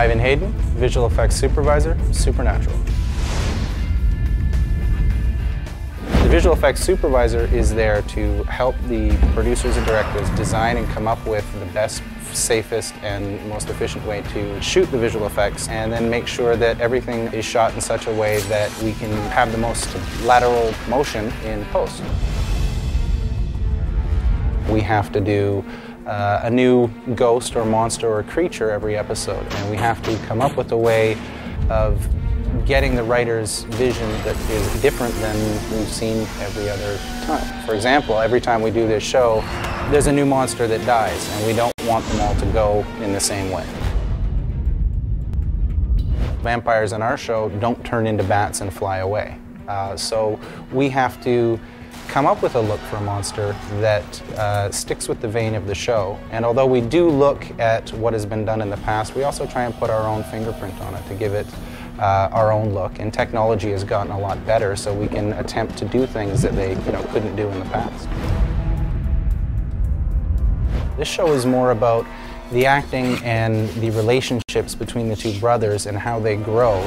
Ivan Hayden, Visual Effects Supervisor, Supernatural. The Visual Effects Supervisor is there to help the producers and directors design and come up with the best, safest, and most efficient way to shoot the visual effects, and then make sure that everything is shot in such a way that we can have the most lateral motion in post. We have to do a new ghost or monster or creature every episode, and we have to come up with a way of getting the writer's vision that is different than we've seen every other time. For example, every time we do this show, there's a new monster that dies, and we don't want them all to go in the same way. Vampires in our show don't turn into bats and fly away. So we have to come up with a look for a monster that sticks with the vein of the show. And although we do look at what has been done in the past, we also try and put our own fingerprint on it to give it our own look. And technology has gotten a lot better, so we can attempt to do things that they couldn't do in the past. This show is more about the acting and the relationships between the two brothers and how they grow.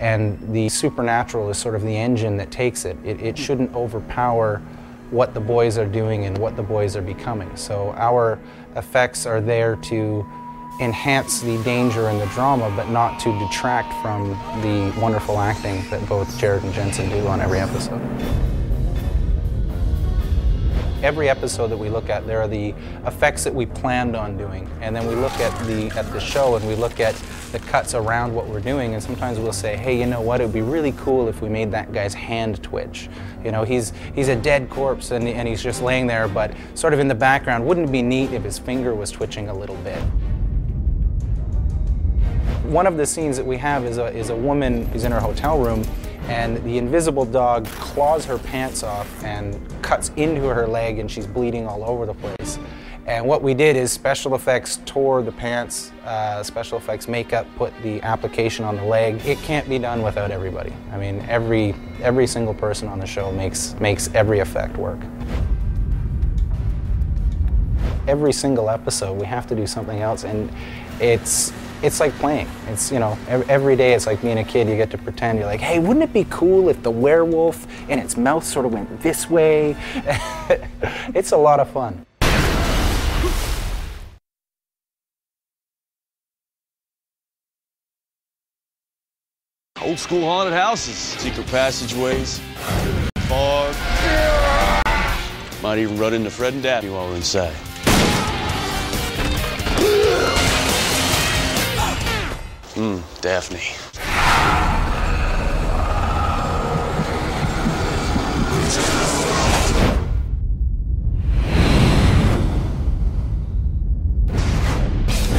And the supernatural is sort of the engine that takes it. It shouldn't overpower what the boys are doing and what the boys are becoming. So our effects are there to enhance the danger and the drama, but not to detract from the wonderful acting that both Jared and Jensen do on every episode. Every episode that we look at, there are the effects that we planned on doing, and then we look at the show and we look at the cuts around what we're doing, and sometimes we'll say, hey, you know what, it would be really cool if we made that guy's hand twitch. You know, he's a dead corpse and he's just laying there, but sort of in the background, wouldn't it be neat if his finger was twitching a little bit? One of the scenes that we have is a woman who's in her hotel room, and the invisible dog claws her pants off and cuts into her leg, and she's bleeding all over the place. And what we did is special effects tore the pants, special effects makeup put the application on the leg. It can't be done without everybody. I mean, every single person on the show makes every effect work. Every single episode we have to do something else, and it's like playing. It's, you know, every day it's like being a kid. You get to pretend. You're like, hey, wouldn't it be cool if the werewolf and its mouth sort of went this way? It's a lot of fun. Old school haunted houses, secret passageways, fog. Might even run into Fred and Daphne while we're inside. Daphne.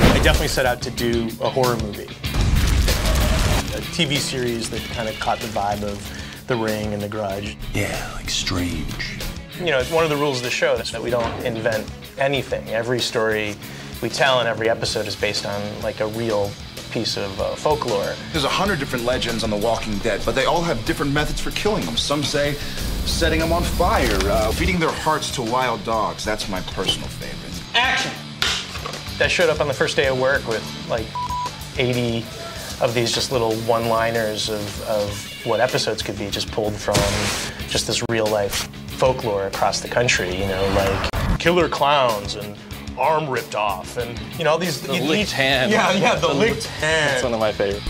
I definitely set out to do a horror movie. A TV series that kind of caught the vibe of The Ring and The Grudge. Yeah, like Strange. You know, one of the rules of the show is that we don't invent anything. Every story we tell in every episode is based on like a real piece of folklore. There's 100 different legends on The Walking Dead, but they all have different methods for killing them. Some say setting them on fire, feeding their hearts to wild dogs. That's my personal favorite. Action! That showed up on the first day of work with like 80 of these just little one-liners of what episodes could be, just pulled from just this real-life folklore across the country, you know, like killer clowns and arm ripped off, and you know, all these the licked hand. Yeah, the licked hand. That's one of my favorites.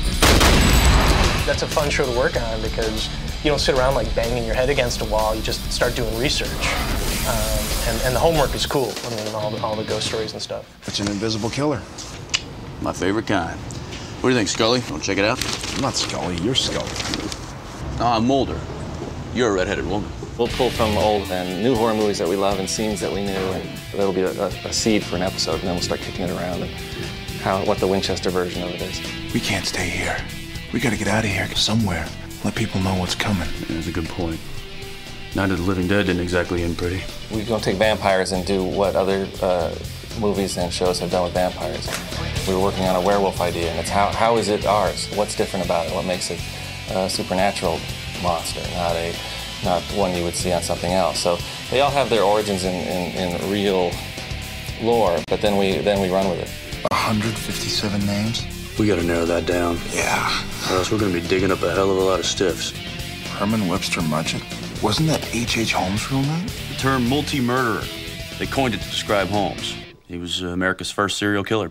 That's a fun show to work on because you don't sit around like banging your head against a wall. You just start doing research, and the homework is cool. I mean, all the ghost stories and stuff. It's an invisible killer. My favorite kind. What do you think, Scully? Want to check it out? I'm not Scully, you're Scully. No, I'm Mulder. You're a redheaded woman. We'll pull from old and new horror movies that we love and scenes that we knew, and that'll be a seed for an episode, and then we'll start kicking it around and what the Winchester version of it is. We can't stay here. We gotta get out of here somewhere. Let people know what's coming. Yeah, that's a good point. Night of the Living Dead didn't exactly end pretty. We're going to take vampires and do what other movies and shows have done with vampires. We were working on a werewolf idea, and it's how is it ours? What's different about it? What makes it a supernatural monster, not one you would see on something else? So they all have their origins in real lore, but then we run with it. 157 names? We gotta narrow that down. Yeah. Or else we're gonna be digging up a hell of a lot of stiffs. Herman Webster Mudgett? Wasn't that H.H. Holmes' real name? The term multi-murderer. They coined it to describe Holmes. He was America's first serial killer.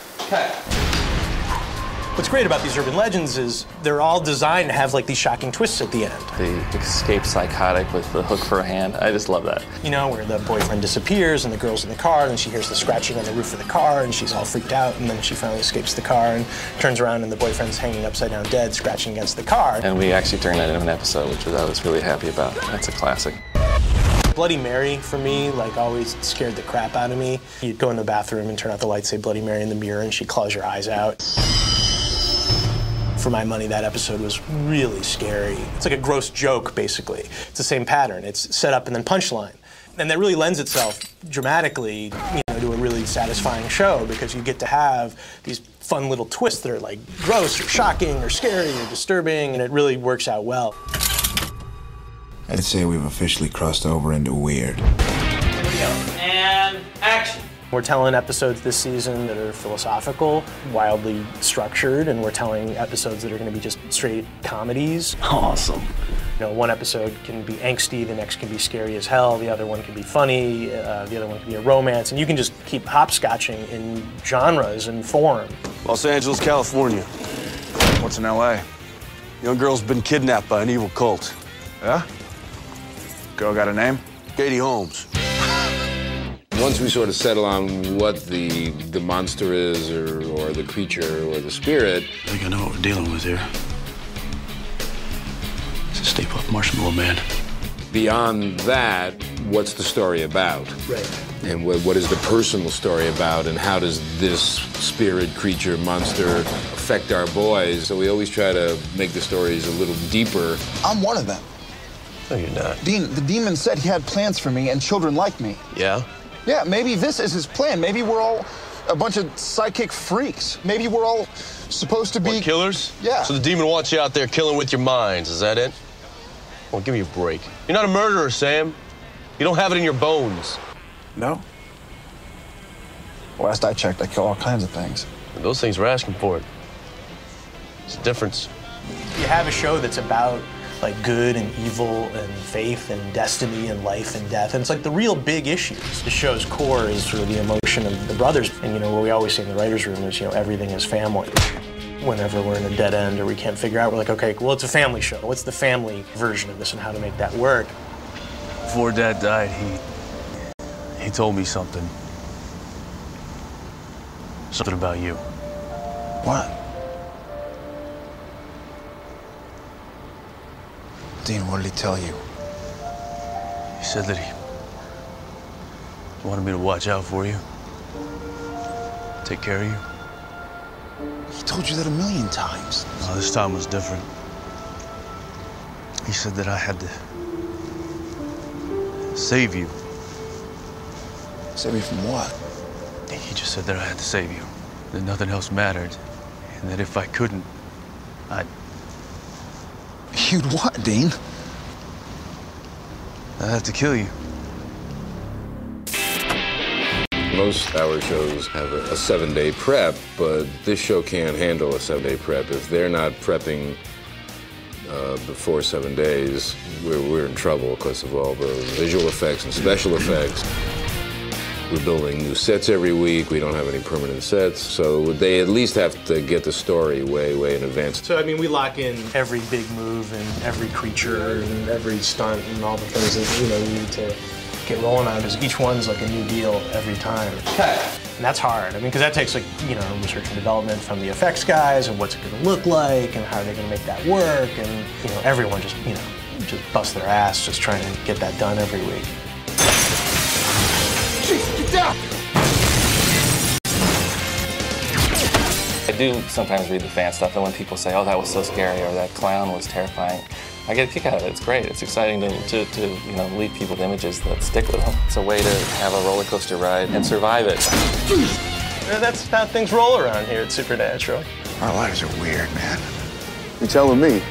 What's great about these urban legends is they're all designed to have like these shocking twists at the end. The escape psychotic with the hook for a hand. I just love that. You know, where the boyfriend disappears and the girl's in the car and she hears the scratching on the roof of the car and she's all freaked out and then she finally escapes the car and turns around and the boyfriend's hanging upside down dead, scratching against the car. And we actually turned that into an episode, which I was really happy about. That's a classic. Bloody Mary, for me, like always scared the crap out of me. You'd go in the bathroom and turn out the lights, say Bloody Mary in the mirror, and she'd claws your eyes out. For my money, that episode was really scary. It's like a gross joke, basically. It's the same pattern. It's set up and then punchline. And that really lends itself dramatically, you know, to a really satisfying show because you get to have these fun little twists that are like gross or shocking or scary or disturbing, and it really works out well. I'd say we've officially crossed over into weird. Here we go. And action. We're telling episodes this season that are philosophical, wildly structured, and we're telling episodes that are going to be just straight comedies. Awesome. You know, one episode can be angsty, the next can be scary as hell, the other one can be funny, the other one can be a romance, and you can just keep hopscotching in genres and form. Los Angeles, California. What's in L.A.? Young girl's been kidnapped by an evil cult. Yeah? Girl got a name? Katie Holmes. Once we sort of settle on what the monster is or the creature or the spirit. I think I know what we're dealing with here. It's a Stay Puft Marshmallow Man. Beyond that, what's the story about? Right. And what is the personal story about, and how does this spirit, creature, monster affect our boys? So we always try to make the stories a little deeper. I'm one of them. No, you're not. Dean, the demon said he had plans for me and children like me. Yeah? Yeah, maybe this is his plan. Maybe we're all a bunch of psychic freaks. Maybe we're all supposed to be... What, killers? Yeah. So the demon wants you out there killing with your minds, is that it? Well, give me a break. You're not a murderer, Sam. You don't have it in your bones. No. Last I checked, I kill all kinds of things. And those things were asking for it. It's a difference. You have a show that's about like good and evil and faith and destiny and life and death. And it's like the real big issues. The show's core is sort of the emotion of the brothers. And you know, what we always say in the writer's room is, you know, everything is family. Whenever we're in a dead end or we can't figure out, we're like, okay, well, it's a family show. What's the family version of this and how to make that work? Before Dad died, he told me something. Something about you. What? Dean, what did he tell you? He said that he wanted me to watch out for you. Take care of you. He told you that 1,000,000 times. No, this time was different. He said that I had to save you. Save me from what? He just said that I had to save you. That nothing else mattered. And that if I couldn't, You'd what, Dean? I'd have to kill you. Most hour shows have a 7-day prep, but this show can't handle a 7-day prep. If they're not prepping before 7 days, we're in trouble because of all the visual effects and special effects. We're building new sets every week. We don't have any permanent sets, so they at least have to get the story way in advance. So, I mean, we lock in every big move and every creature and every stunt and all the things that, you know, you need to get rolling on, because each one's like a new deal every time. Okay. And that's hard. I mean, because that takes, like, you know, research and development from the effects guys and what's it going to look like and how are they going to make that work, and, you know, everyone just, you know, just bust their ass just trying to get that done every week. Get down! I do sometimes read the fan stuff, and when people say, oh, that was so scary, or that clown was terrifying, I get a kick out of it. It's great. It's exciting to you know, leave people with images that stick with them. It's a way to have a roller coaster ride and survive it. That's how things roll around here at Supernatural. Our lives are weird, man. You telling me?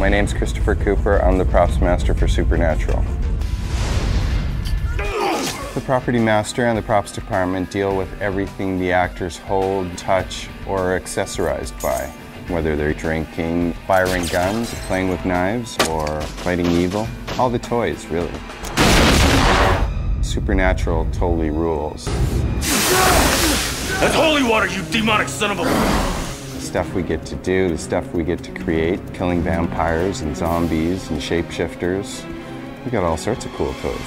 My name's Christopher Cooper. I'm the props master for Supernatural. The property master and the props department deal with everything the actors hold, touch, or are accessorized by. Whether they're drinking, firing guns, playing with knives, or fighting evil. All the toys, really. Supernatural totally rules. That's holy water, you demonic son of a... The stuff we get to do, the stuff we get to create, killing vampires and zombies and shapeshifters. We got all sorts of cool toys.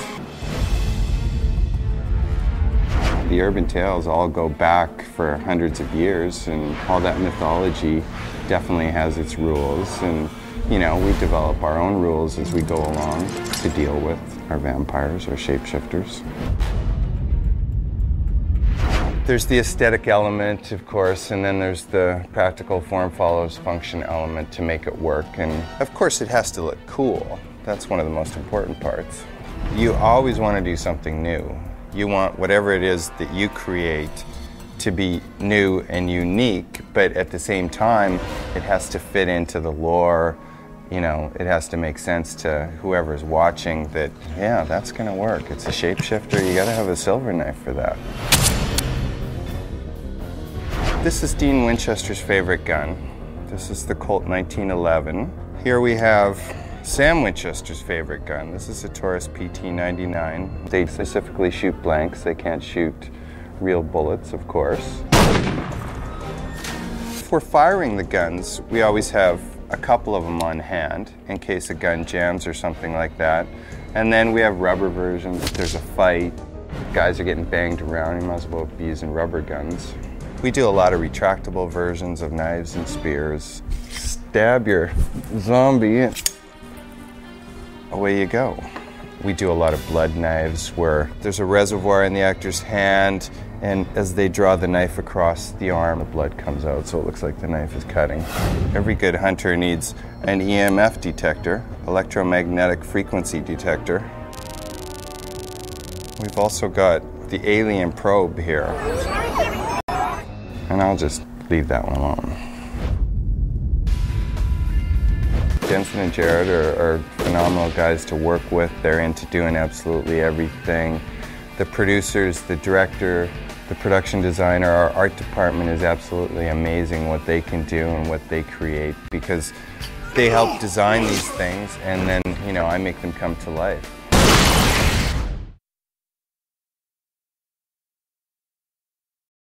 The urban tales all go back for hundreds of years, and all that mythology definitely has its rules, and you know, we develop our own rules as we go along to deal with our vampires or shapeshifters. There's the aesthetic element, of course, and then there's the practical form follows function element to make it work, and of course it has to look cool. That's one of the most important parts. You always want to do something new. You want whatever it is that you create to be new and unique, but at the same time, it has to fit into the lore. You know, it has to make sense to whoever's watching that, yeah, that's gonna work. It's a shapeshifter, you gotta have a silver knife for that. This is Dean Winchester's favorite gun. This is the Colt 1911. Here we have Sam Winchester's favorite gun. This is a Taurus PT-99. They specifically shoot blanks. They can't shoot real bullets, of course. For firing the guns, we always have a couple of them on hand in case a gun jams or something like that. And then we have rubber versions. If there's a fight, guys are getting banged around, you might as well be using rubber guns. We do a lot of retractable versions of knives and spears. Stab your zombie and away you go. We do a lot of blood knives where there's a reservoir in the actor's hand, and as they draw the knife across the arm, the blood comes out, so it looks like the knife is cutting. Every good hunter needs an EMF detector, electromagnetic frequency detector. We've also got the alien probe here. And I'll just leave that one alone. Jensen and Jared are phenomenal guys to work with. They're into doing absolutely everything. The producers, the director, the production designer, our art department is absolutely amazing what they can do and what they create, because they help design these things and then, you know, I make them come to life.